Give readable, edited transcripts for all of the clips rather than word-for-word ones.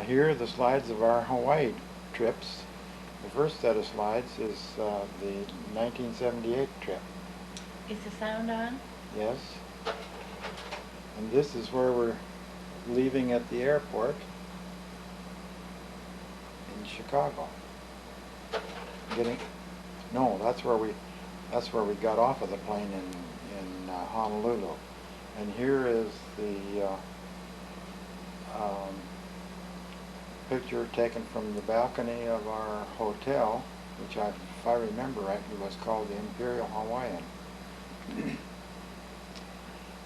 Here are the slides of our Hawaii trips. The first set of slides is the 1978 trip. Is the sound on? Yes. And this is where we're leaving at the airport in Chicago. No, that's where we got off of the plane in Honolulu. And here is the picture taken from the balcony of our hotel, which if I remember rightly was called the Imperial Hawaiian.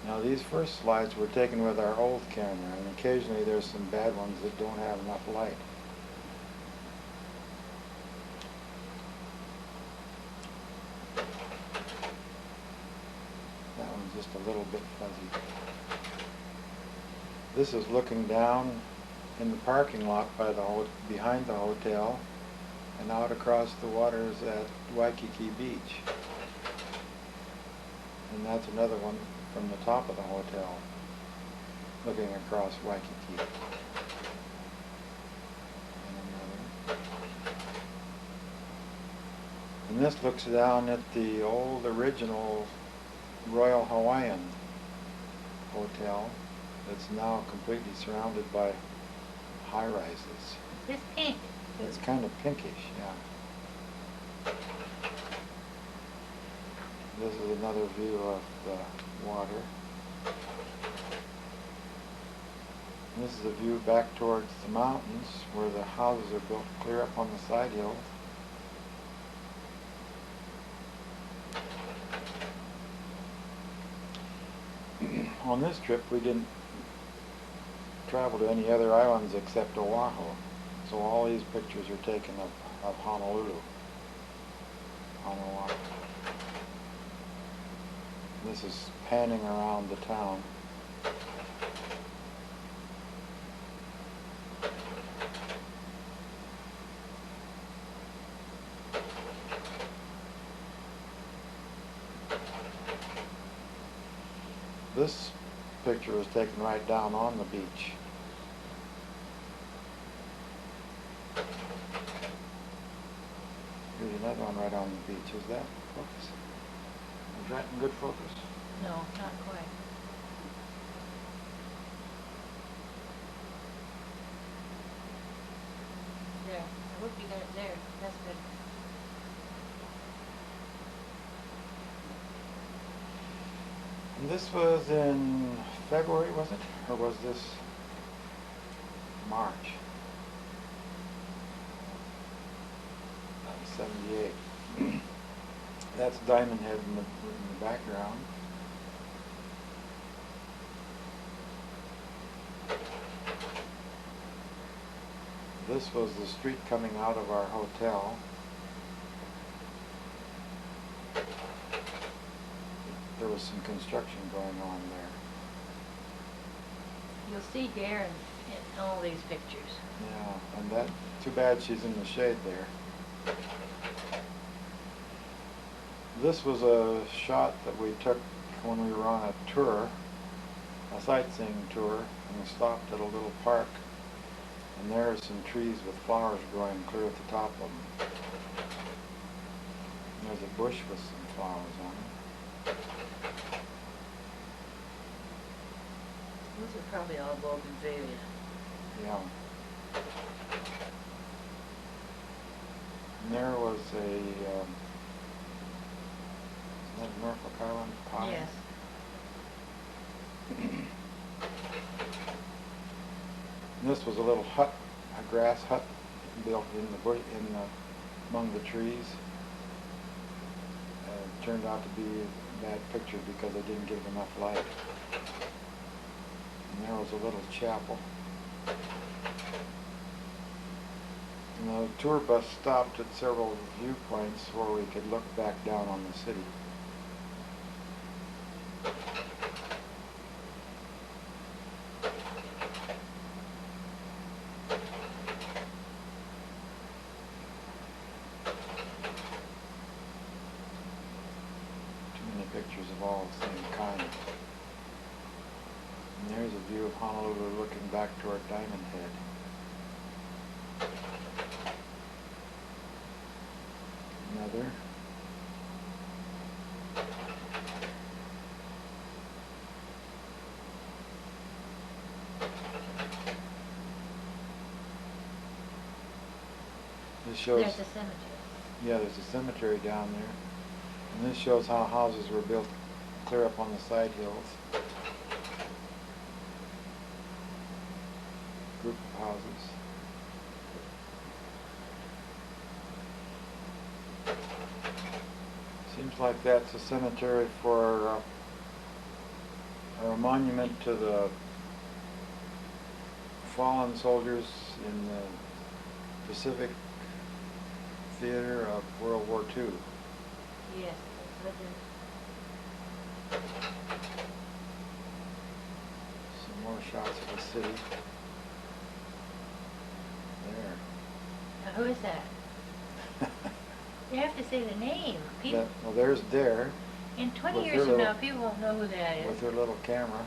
Now these first slides were taken with our old camera, and occasionally there's some bad ones that don't have enough light. That one's just a little bit fuzzy. This is looking down in the parking lot by behind the hotel and out across the waters at Waikiki Beach. And that's another one from the top of the hotel looking across Waikiki. And another. And this looks down at the old original Royal Hawaiian Hotel that's now completely surrounded by high-rises. It's pink. It's kind of pinkish, yeah. This is another view of the water. And this is a view back towards the mountains where the houses are built clear up on the side hills. On this trip we didn't travel to any other islands except Oahu. So all these pictures are taken of Honolulu on Oahu. This is panning around the town. This picture was taken right down on the beach. Here's another one right on the beach. Is that focus? Is that in good focus? No, not quite. There. I hope you got it there. That's good. And this was in February, was it? Or was this March? 78. That's Diamond Head in the background. This was the street coming out of our hotel. There was some construction going on there. You'll see Dare in all these pictures. Yeah, and that, too bad she's in the shade there. This was a shot that we took when we were on a tour, a sightseeing tour, and we stopped at a little park. And there are some trees with flowers growing clear at the top of them. And there's a bush with some flowers on it. Those are probably all bougainvillea. Yeah. And there was a, is that Norfolk Island pine? Yes. And this was a little hut, a grass hut built in the bush, among the trees. It turned out to be a bad picture because they didn't give it enough light. And there was a little chapel. And the tour bus stopped at several viewpoints where we could look back down on the city. Pictures of all the same kind. And there's a view of Honolulu looking back toward Diamond Head. another. This shows, There's a cemetery. yeah, there's a cemetery down there. And this shows how houses were built clear up on the side hills. Group of houses. Seems like that's a cemetery for or a monument to the fallen soldiers in the Pacific theater of World War II. Yes, that's what it is. Some more shots of the city. There. Now, who is that? You have to say the name. People, Well, there's Dare. in 20 with years her from now, little- people won't know who that is. with her little camera.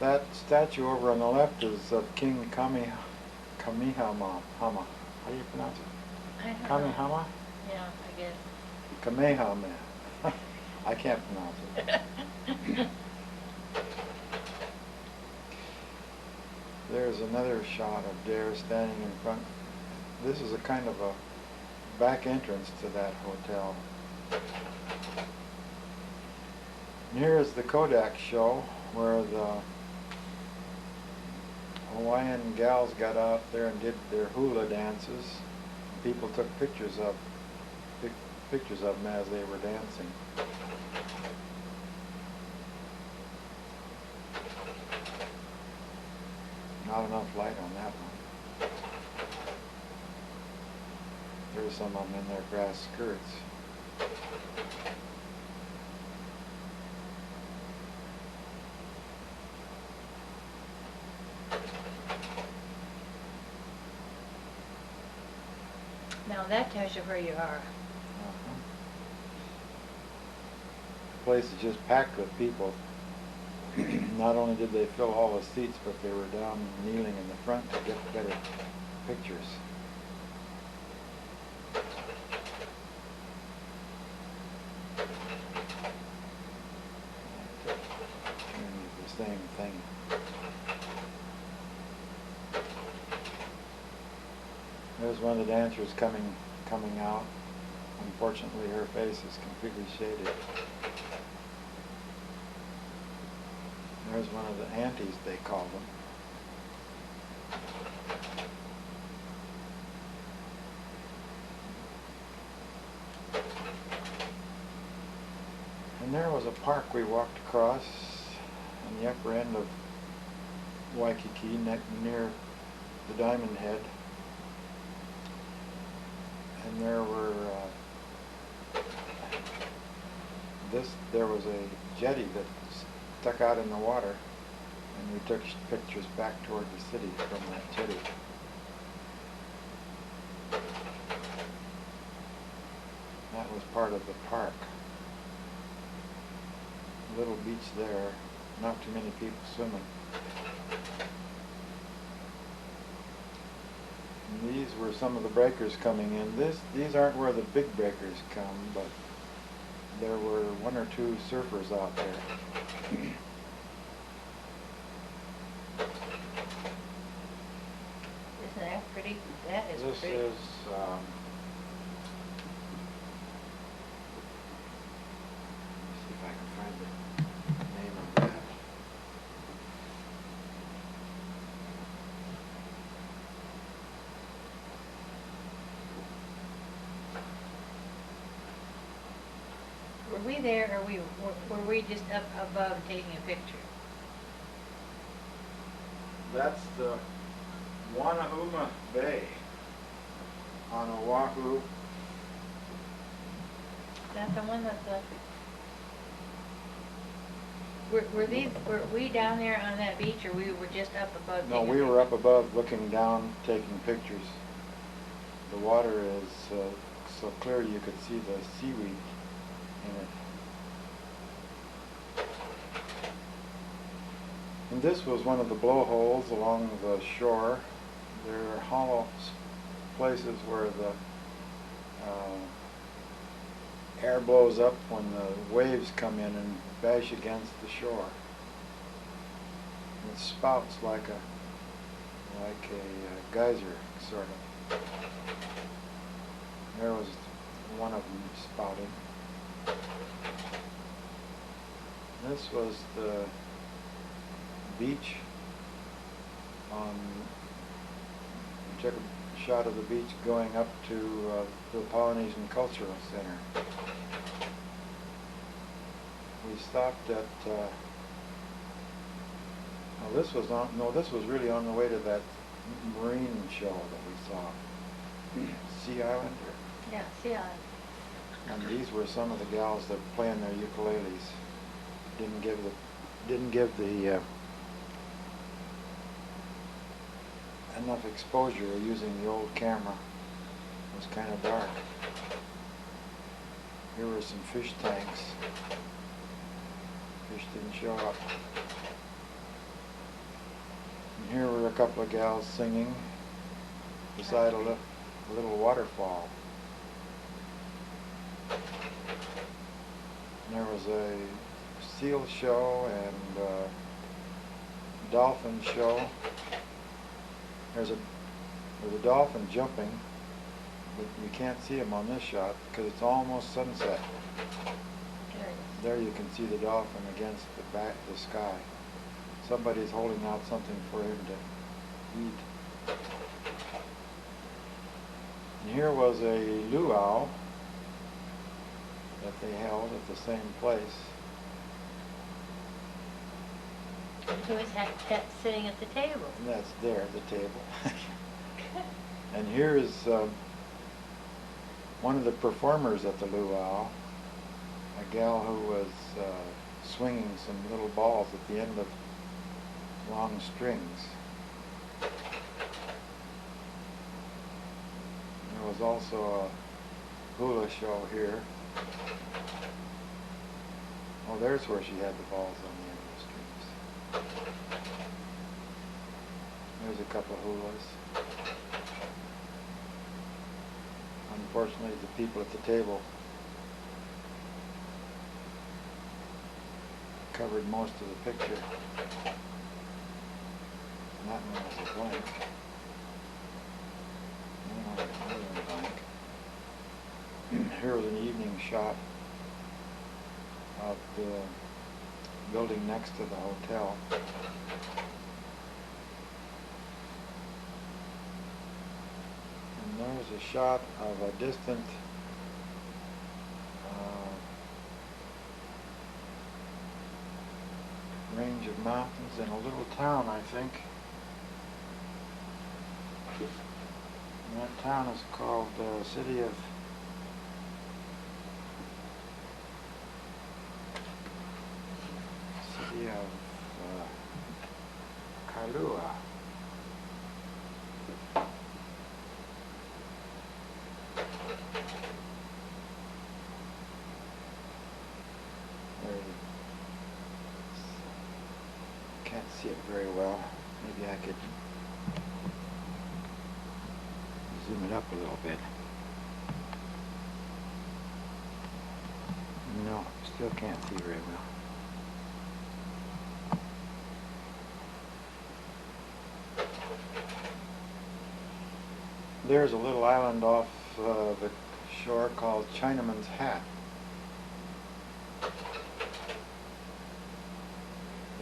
That statue over on the left is of King Kamehama. How do you pronounce it? I don't know. Kamehama? Yeah, I guess. Kamehameha. I can't pronounce it. There's another shot of Dare standing in front. This is a kind of a back entrance to that hotel. And here is the Kodak show where the Hawaiian gals got out there and did their hula dances. People took pictures of them as they were dancing. Not enough light on that one. There's some of them in their grass skirts. Now that tells you where you are. The place is just packed with people. Not only did they fill all the seats, but they were down kneeling in the front to get better pictures. The same thing. There's one of the dancers coming out. Unfortunately, her face is completely shaded. There's one of the aunties, they call them. And there was a park we walked across on the upper end of Waikiki, near the Diamond Head. And there were there was a jetty that stuck out in the water, and we took pictures back toward the city from that jetty. That was part of the park. Little beach there, not too many people swimming. And these were some of the breakers coming in. These aren't where the big breakers come, but there were one or two surfers out there. Isn't that pretty? That is This pretty. is see if I can find the name of that. Were we there, or were we just up above taking a picture? That's the Wanauma Bay on Oahu. Is that the one that the... Were we down there on that beach, or we were just up above? No, taking a we were picture? up above looking down, taking pictures. The water is so clear you could see the seaweed in it. And this was one of the blowholes along the shore. There are hollow places where the air blows up when the waves come in and bash against the shore. And it spouts like a geyser, sort of. There was one of them spouting. This was the beach we took a shot of the beach going up to the Polynesian Cultural Center. We stopped at, this was really on the way to that marine show that we saw. Sea Island? Yeah, Sea Island. And these were some of the gals that play on their ukuleles. Didn't give the enough exposure using the old camera. It was kind of dark. Here were some fish tanks. Fish didn't show up. And here were a couple of gals singing beside a little waterfall. And there was a seal show and dolphin show. There's a dolphin jumping, but you can't see him on this shot because it's almost sunset. There you can see the dolphin against the sky. Somebody's holding out something for him to eat. And here was a luau that they held at the same place. Who is that sitting at the table? And that's there, the table. And here is one of the performers at the luau, a gal who was swinging some little balls at the end of long strings. There was also a hula show here. Oh, there's where she had the balls on the end of the strings. There's a couple of hulas. Unfortunately, the people at the table covered most of the picture. And that one was a blank. Another one blank. Here was an evening shot of the building next to the hotel. And there's a shot of a distant range of mountains in a little town, I think. And that town is called the city of Kailua. Can't see it very well. Maybe I could zoom it up a little bit. No, still can't see very well. There's a little island off the shore called Chinaman's Hat.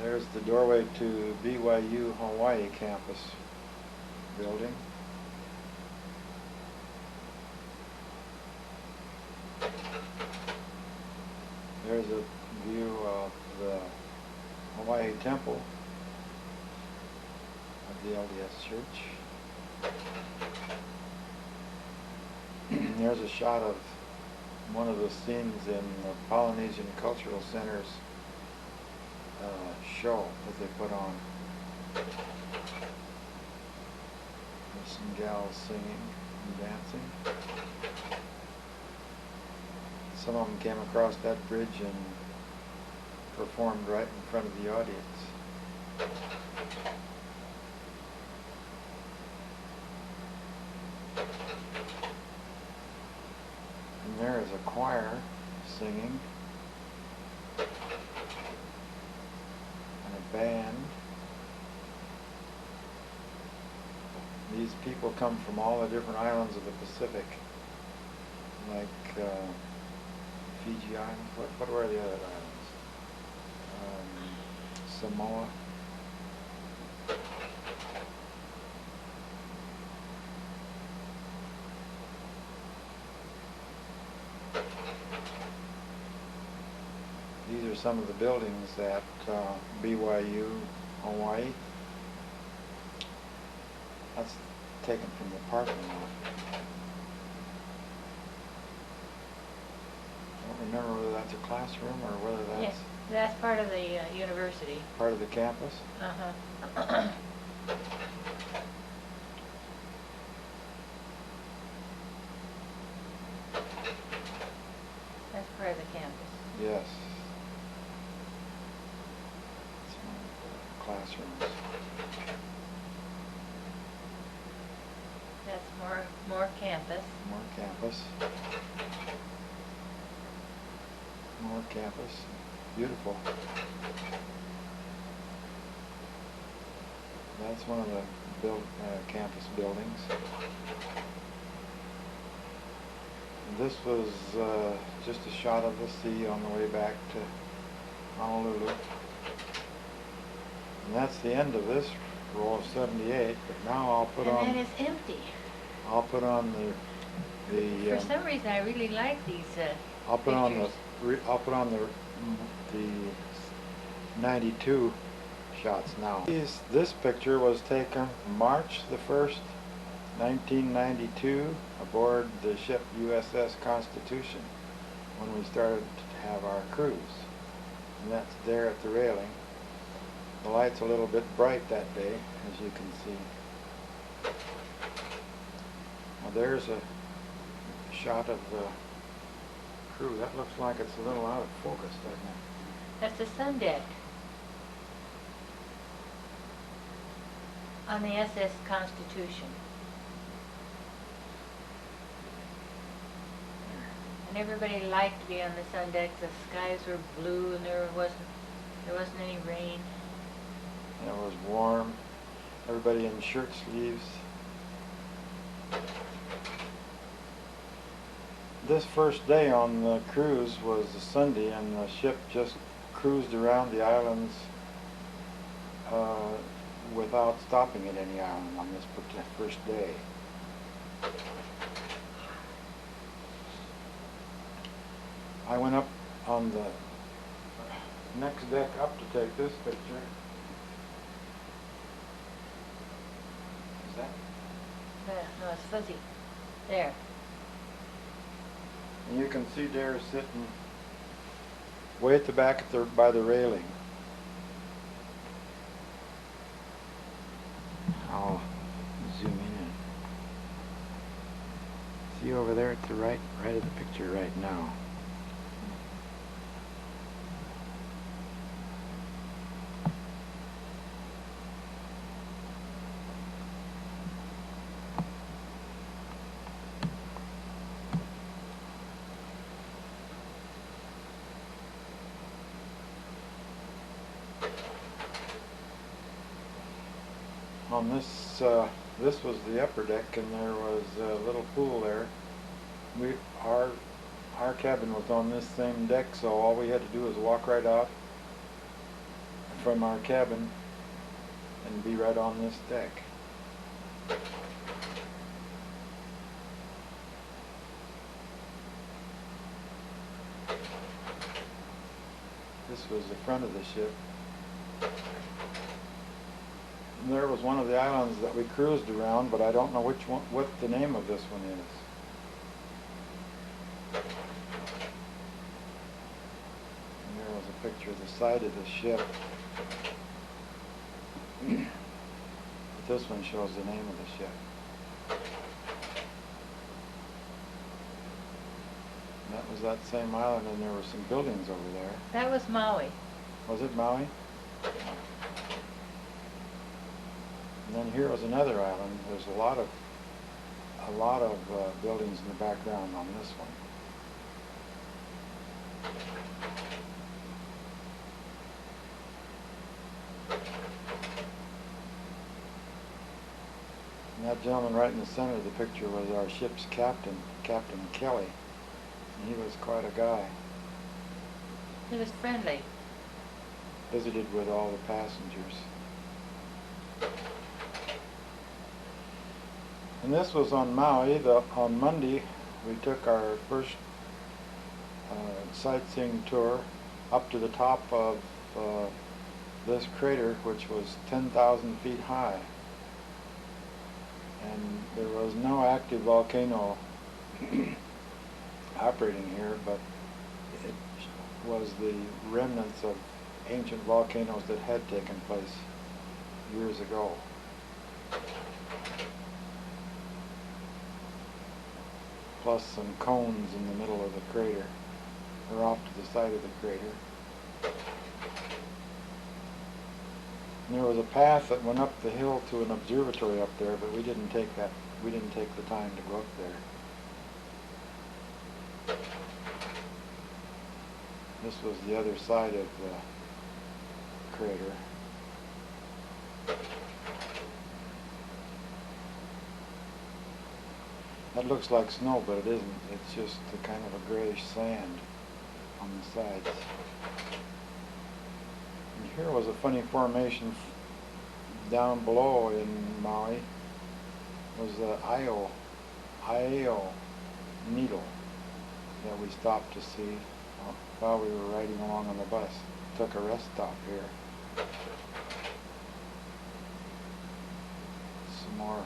There's the doorway to BYU Hawaii campus building. There's a view of the Hawaii Temple of the LDS Church. There's a shot of one of the scenes in the Polynesian Cultural Center's show that they put on. There's some gals singing and dancing. Some of them came across that bridge and performed right in front of the audience. And there is a choir singing, and a band. These people come from all the different islands of the Pacific, like Fiji Islands. What were the other islands? Samoa. These are some of the buildings at BYU, Hawaii. That's taken from the parking lot. I don't remember whether that's a classroom or whether that's... Yes, that's part of the university. Part of the campus? Uh-huh. That's part of the campus. Yes. It's one of the classrooms. That's more campus. More campus. More campus. Beautiful. That's one of the campus buildings. And this was just a shot of the sea on the way back to Honolulu. And that's the end of this row of 78, but now I'll put on... And then it's empty. I'll put on the For some reason, I really like these I'll put pictures. I'll put on the 92 shots now. This picture was taken March the 1st, 1992, aboard the ship USS Constitution when we started to have our cruise. And that's there at the railing. The light's a little bit bright that day, as you can see. Now there's a shot of the crew. That looks like it's a little out of focus, doesn't it? That's the sun deck on the SS Constitution. And everybody liked to be on the sun deck. The skies were blue and there wasn't any rain. And it was warm. Everybody in shirt sleeves. This first day on the cruise was a Sunday, and the ship just cruised around the islands without stopping at any island on this first day. I went up on the next deck up to take this picture. Is that? No, it's fuzzy. There. And you can see Dare sitting way at the back by the railing. I'll zoom in. See over there at the right of the picture right now. On this, this was the upper deck, and there was a little pool there. Our cabin was on this same deck, so all we had to do was walk right out from our cabin and be right on this deck. This was the front of the ship. And there was one of the islands that we cruised around, but I don't know which one, what the name of this one is. And there was a picture of the side of the ship. But this one shows the name of the ship. And that was that same island, and there were some buildings over there. That was Maui. Was it Maui? And then here was another island. There's a lot of buildings in the background on this one. And that gentleman right in the center of the picture was our ship's captain, Captain Kelly. And he was quite a guy. He was friendly. Visited with all the passengers. And this was on Maui. On Monday we took our first sightseeing tour up to the top of this crater, which was 10,000 feet high. And there was no active volcano operating here, but it was the remnants of ancient volcanoes that had taken place years ago. Plus some cones in the middle of the crater, or off to the side of the crater. And there was a path that went up the hill to an observatory up there, but we didn't take the time to go up there. This was the other side of the crater. That looks like snow, but it isn't. It's just a kind of a grayish sand on the sides. And here was a funny formation down below in Maui. It was the Aieo needle that we stopped to see while we were riding along on the bus. Took a rest stop here. Some more.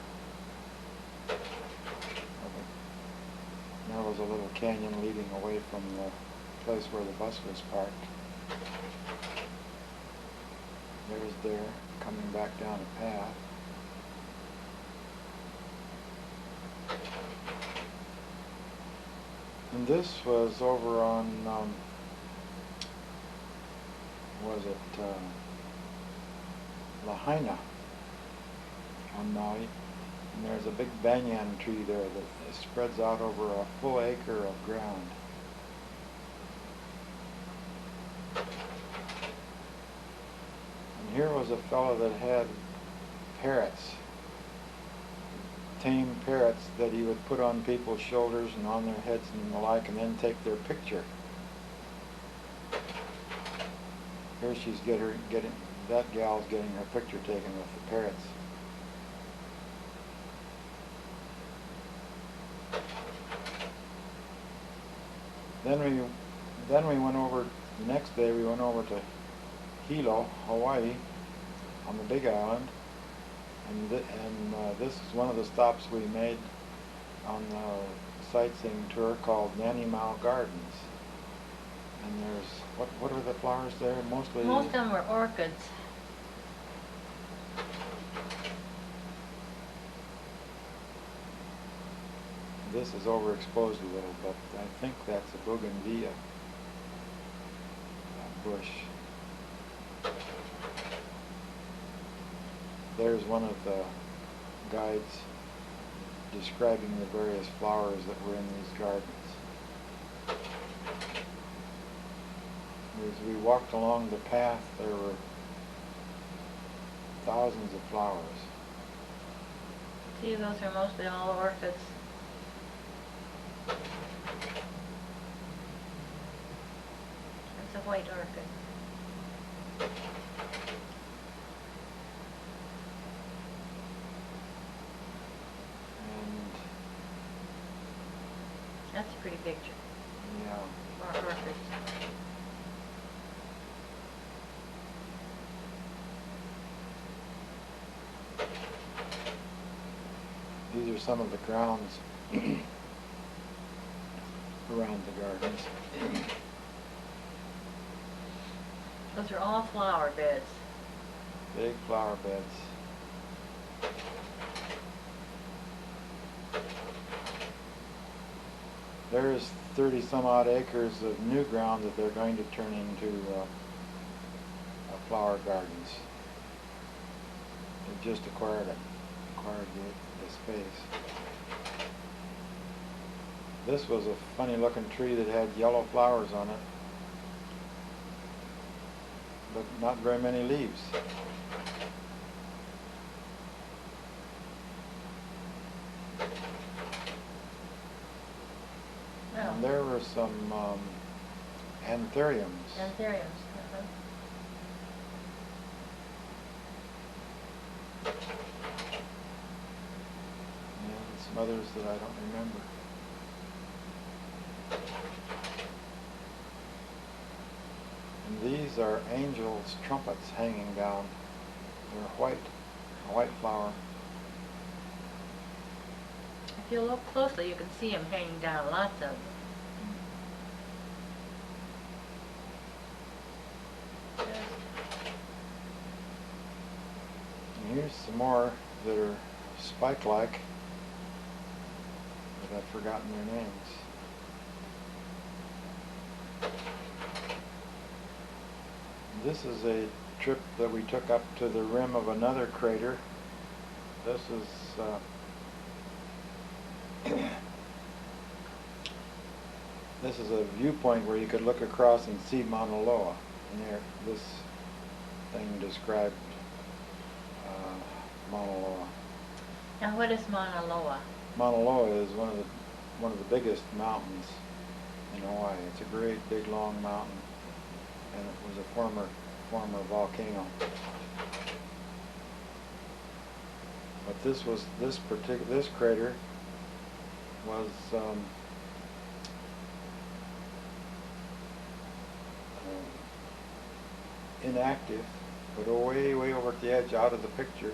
There was a little canyon leading away from the place where the bus was parked. There's Dare coming back down a path. And this was over on, Lahaina on Maui. And there's a big banyan tree there that spreads out over a full acre of ground. And here was a fellow that had parrots, tame parrots that he would put on people's shoulders and on their heads and the like, and then take their picture. Here she's that gal's getting her picture taken with the parrots. Then we went over, the next day we went over to Hilo, Hawaii, on the Big Island, and this is one of the stops we made on the sightseeing tour called Nanimau Gardens. And there's, what are the flowers there? Most of them were orchids. This is overexposed a little, but I think that's a bougainvillea bush. There's one of the guides describing the various flowers that were in these gardens. As we walked along the path, there were thousands of flowers. See, those are mostly all orchids. It's a white orchid. And That's a pretty picture. yeah, More orchids. these are some of the grounds around the gardens. Those are all flower beds. Big flower beds. There's 30 some odd acres of new ground that they're going to turn into flower gardens. It just acquired the space. This was a funny looking tree that had yellow flowers on it, but not very many leaves. Oh. And there were some anthuriums. Anthuriums. And some others that I don't remember. And these are angels' trumpets hanging down. They're white, a white flower. If you look closely, you can see them hanging down, lots of them. And here's some more that are spike-like, but I've forgotten their names. This is a trip that we took up to the rim of another crater. This is this is a viewpoint where you could look across and see Mauna Loa. And there, this thing described Mauna Loa. Now, what is Mauna Loa? Mauna Loa is one of the biggest mountains in Hawaii. It's a great big long mountain, and it was a former volcano. But this crater was inactive, but way over at the edge, out of the picture,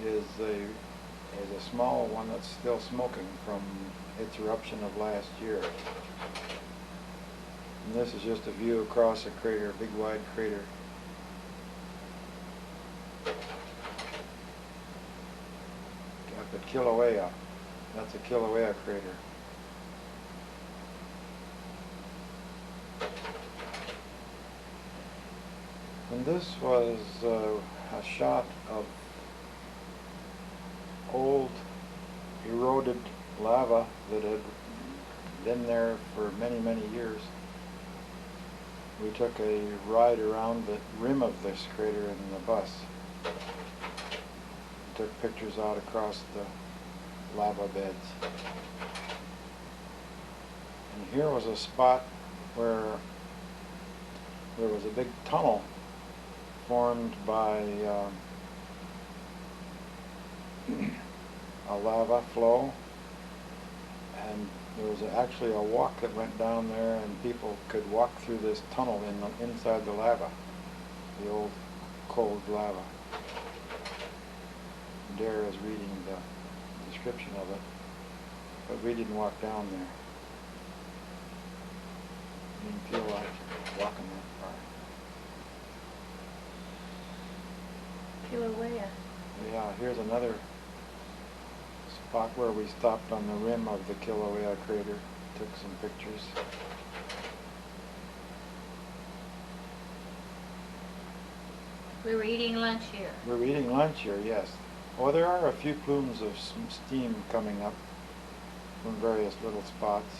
is a small one that's still smoking from its eruption of last year. And this is just a view across a crater, a big wide crater. Up at Kilauea. That's a Kilauea crater. And this was a shot of old eroded lava that had been there for many years. We took a ride around the rim of this crater in the bus. We took pictures out across the lava beds. And here was a spot where there was a big tunnel formed by a lava flow, and there was actually a walk that went down there, and people could walk through this tunnel inside the lava, the old cold lava. Dare is reading the description of it, but we didn't walk down there. Didn't feel like walking that far. Kilauea. Yeah, here's another spot where we stopped on the rim of the Kilauea crater, took some pictures. We were eating lunch here. We were eating lunch here, yes. Well, there are a few plumes of some steam coming up from various little spots.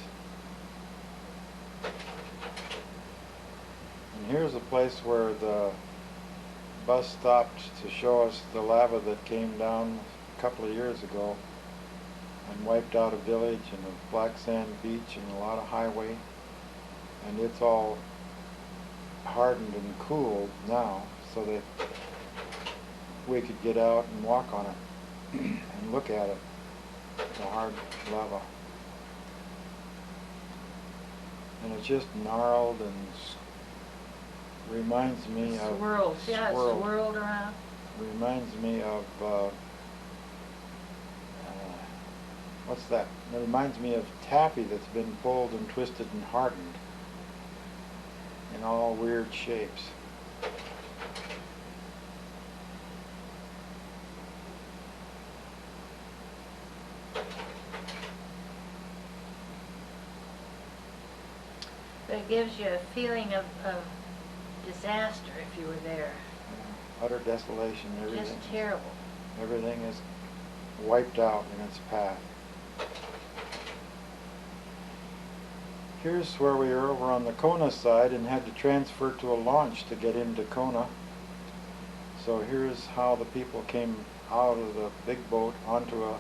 And here's a place where the bus stopped to show us the lava that came down a couple of years ago and wiped out a village and a black sand beach and a lot of highway, and it's all hardened and cooled now so that we could get out and walk on it and look at it, the hard lava. And it's just gnarled and reminds me of swirls. Yeah, it's swirled around. Reminds me of what's that? It reminds me of taffy that's been pulled and twisted and hardened in all weird shapes. But it gives you a feeling of disaster if you were there. Utter desolation, everything. Just terrible. Everything is wiped out in its path. Here's where we are over on the Kona side and had to transfer to a launch to get into Kona. So here's how the people came out of the big boat onto a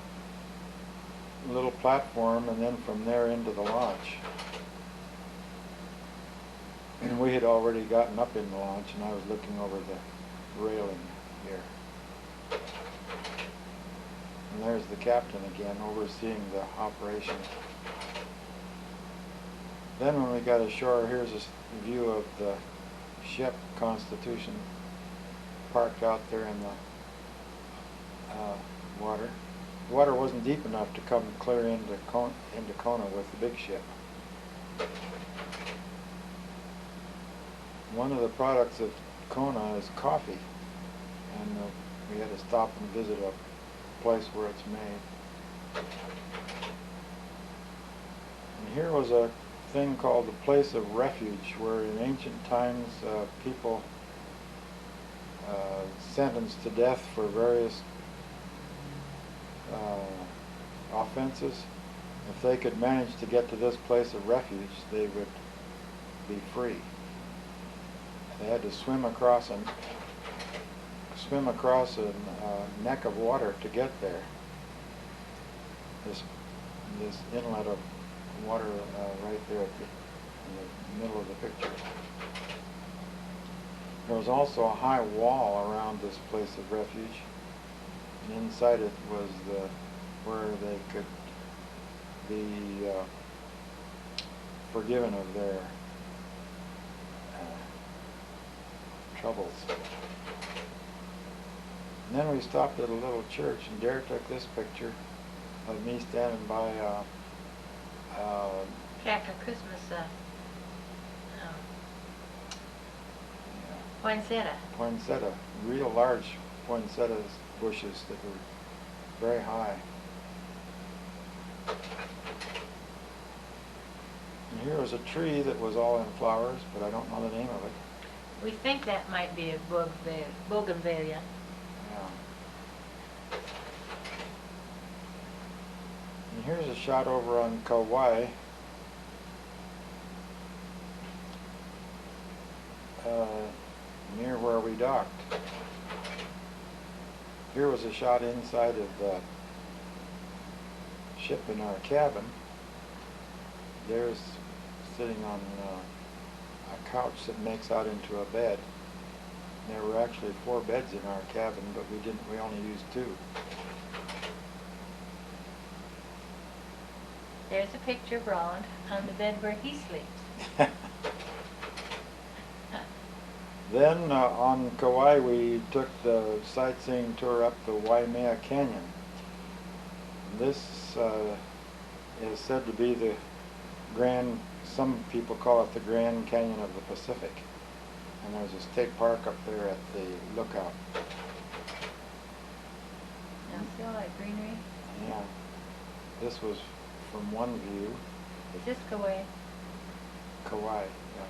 little platform and then from there into the launch. And we had already gotten up in the launch and I was looking over the railing here. And there's the captain again overseeing the operation. Then when we got ashore, here's a view of the ship Constitution parked out there in the water. The water wasn't deep enough to come clear into Kona with the big ship. One of the products of Kona is coffee, and we had to stop and visit a place where it's made. And here was a thing called the place of refuge, where in ancient times people sentenced to death for various offenses, if they could manage to get to this place of refuge, they would be free. They had to swim across a neck of water to get there. This inlet of water right there in the middle of the picture. There was also a high wall around this place of refuge, and inside it was where they could be forgiven of their troubles. And then we stopped at a little church, and Dare took this picture of me standing by Catholic Christmas poinsettia. Poinsettia, real large poinsettia bushes that were very high. And here was a tree that was all in flowers, but I don't know the name of it. We think that might be a bougainvillea. Yeah. And here's a shot over on Kauai. Near where we docked. Here was a shot inside of the ship in our cabin. There's sitting on a couch that makes out into a bed. There were actually 4 beds in our cabin, but we only used 2. There's a picture of Roland on the bed where he sleeps. Then on Kauai we took the sightseeing tour up the Waimea Canyon. This is said to be the some people call it the Grand Canyon of the Pacific. And there's a state park up there at the lookout. Now see all that greenery? Yeah. This was from one view. Is this Kauai? Kauai, yeah.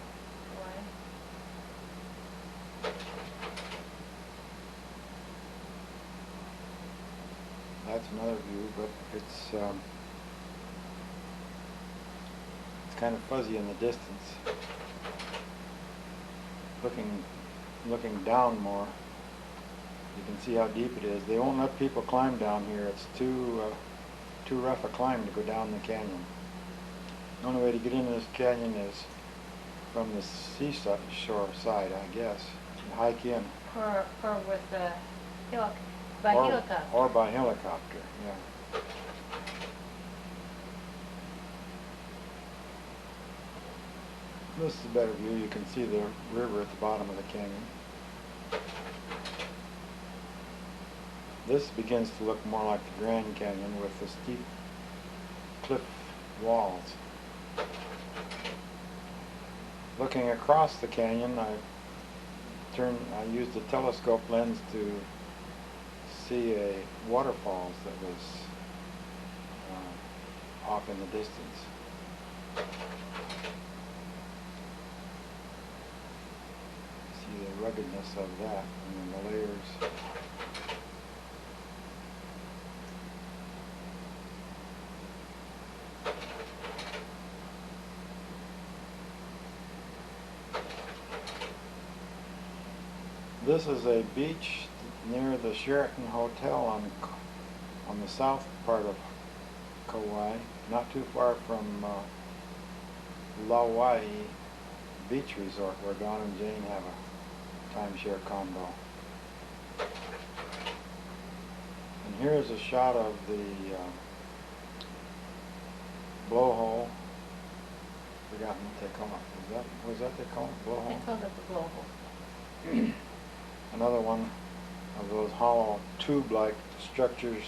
That's another view, but it's kind of fuzzy in the distance. Looking down more, you can see how deep it is. They won't let people climb down here. It's too rough a climb to go down the canyon. The only way to get into this canyon is from the seashore side, I guess. You hike in. Or with by helicopter. Or by helicopter, yeah. This is a better view. You can see the river at the bottom of the canyon. This begins to look more like the Grand Canyon with the steep cliff walls. Looking across the canyon, I used a telescope lens to see a waterfalls that was off in the distance. See the ruggedness of that and the layers. This is a beach near the Sheraton Hotel on the south part of Kauai, not too far from Lauai Beach Resort, where Don and Jane have a timeshare condo. And here's a shot of the blowhole. Forgotten what they call it. Was that they call it? Blowhole? They called it the blowhole. Another one of those hollow tube-like structures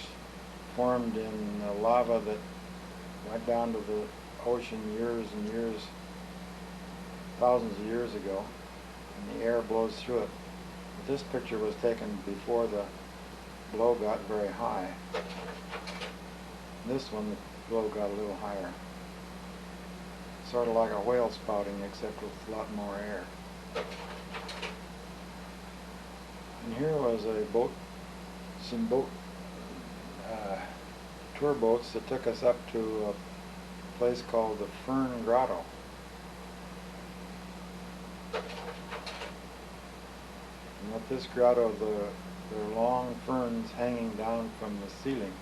formed in lava that went down to the ocean years and years, thousands of years ago, and the air blows through it. But this picture was taken before the blow got very high. This one, the blow got a little higher. Sort of like a whale spouting, except with a lot more air. And here was a boat, some tour boats that took us up to a place called the Fern Grotto. And at this grotto, there are long ferns hanging down from the ceiling.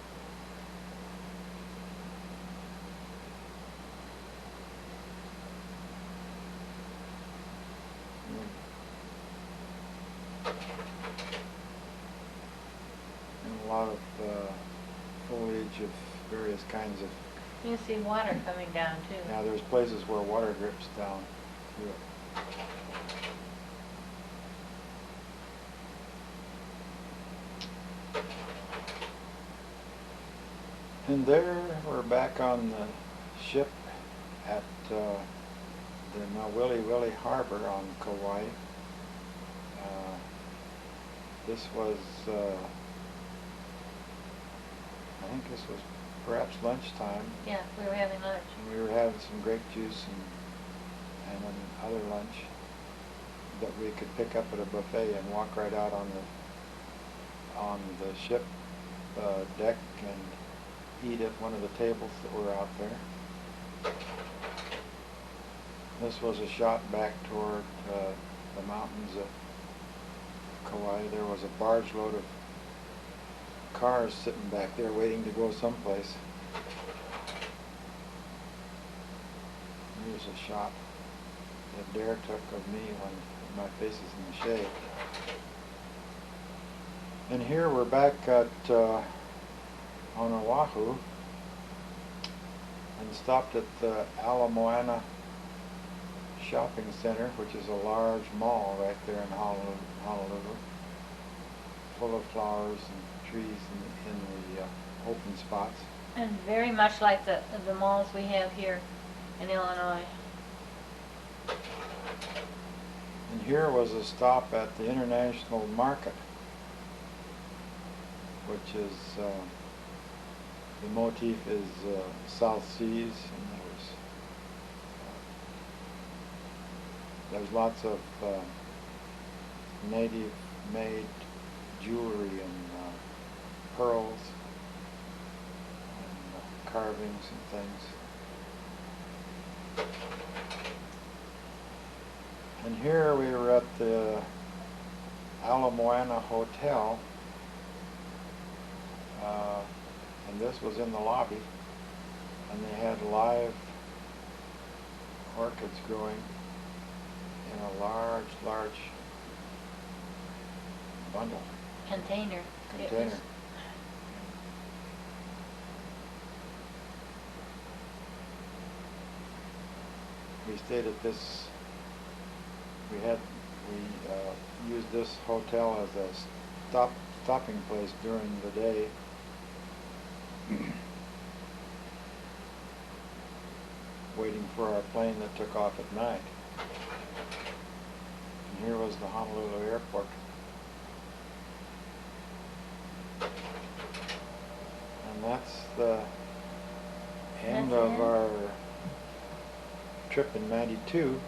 And a lot of foliage of various kinds of... You see water coming down too. Yeah, there's places where water drips down through it. And there we're back on the ship at the Nawili Harbor on Kauai. This was, I think this was perhaps lunchtime. Yeah, we were having lunch. And we were having some grape juice and another lunch that we could pick up at a buffet and walk right out on the ship deck and eat at one of the tables that were out there. This was a shot back toward the mountains of Kauai. There was a barge load of cars sitting back there waiting to go someplace. Here's a shot that Dare took of me when my face is in the shade. And here we're back at on Oahu and stopped at the Ala Moana Shopping Center, which is a large mall right there in Honolulu, full of flowers and trees in the open spots. And very much like the malls we have here in Illinois. And here was a stop at the International Market, which is, the motif is South Seas, and there's lots of native-made jewelry and pearls and carvings and things. And here we were at the Ala Moana Hotel, and this was in the lobby, and they had live orchids growing in a large bundle. Container. Container. We stayed at this, we used this hotel as a stopping place during the day. Waiting for our plane that took off at night. And here was the Honolulu airport. And that's the end of our trip in '92.